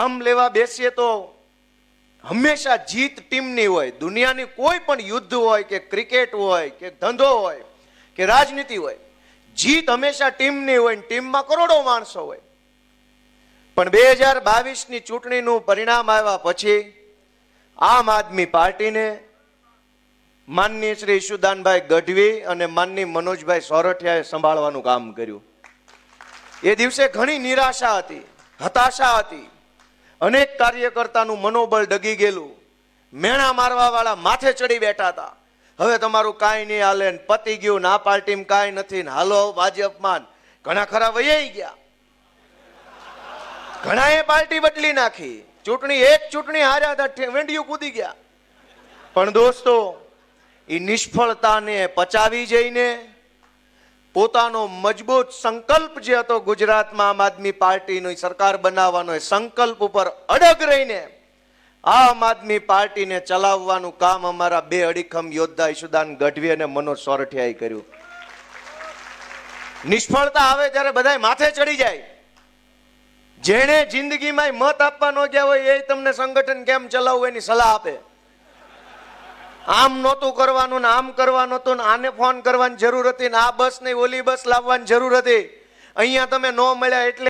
નામ લેવા બેસીએ તો હંમેશા જીત ટીમની હોય. દુનિયાની કોઈ પણ યુદ્ધ હોય કે ક્રિકેટ હોય કે ધંધો હોય કે રાજનીતિ હોય, જીત હંમેશા ટીમની હોય. ટીમમાં કરોડો માણસો હોય. પણ 2022ની ચૂંટણીનું પરિણામ આવ્યા પછી આમ આદમી પાર્ટીને માનનીય શ્રી ઈશુદાનભાઈ ગઢવી અને માનનીય મનોજભાઈ સોરઠિયાએ સંભાળવાનું કામ કર્યું. એ દિવસે ઘણી નિરાશા હતી, હતાશા હતી. અનેક કાર્યકર્તાનું મનોબળ ડગી ગયેલું. મેણા મારવા વાળા માથે ચડી બેઠા હતા. હવે તમારું કાંઈ નહીં હાલે, પતી ગયું, ના પાર્ટીમાં કાંઈ નથી, હાલો ભાજપમાં. ઘણા ખરા વૈયાઈ ગયા, ઘણાએ પાર્ટી બદલી નાખી. એક ચૂંટણી હાર્યા હતા, વેંડિયું કૂદી ગયા. પણ દોસ્તો, એ નિષ્ફળતાને પચાવી જઈને પોતાનો મજબૂત સંકલ્પ જે હતો ગુજરાતમાં આમ આદમી પાર્ટીની સરકાર બનાવવાનો, એ સંકલ્પ ઉપર અડગ રહીને આમ આદમી પાર્ટીને ચલાવવાનું કામ અમારા બે અડીખમ યોદ્ધા ઈશુદાન ગઢવી અને મનોજ સોરઠિયાએ કર્યું. નિષ્ફળતા આવે ત્યારે બધા માથે ચડી જાય. જેણે જિંદગીમાં મત આપવા ન ગયા હોય એ તમને સંગઠન કેમ ચલાવવું એની સલાહ આપે. આમ નહોતું કરવાનું ને આમ કરવાનું હતું ને આને ફોન કરવાની જરૂર હતી ને આ બસ ને ઓલી બસ લાવવાની જરૂર હતી. અહીંયા તમે ન મળ્યા એટલે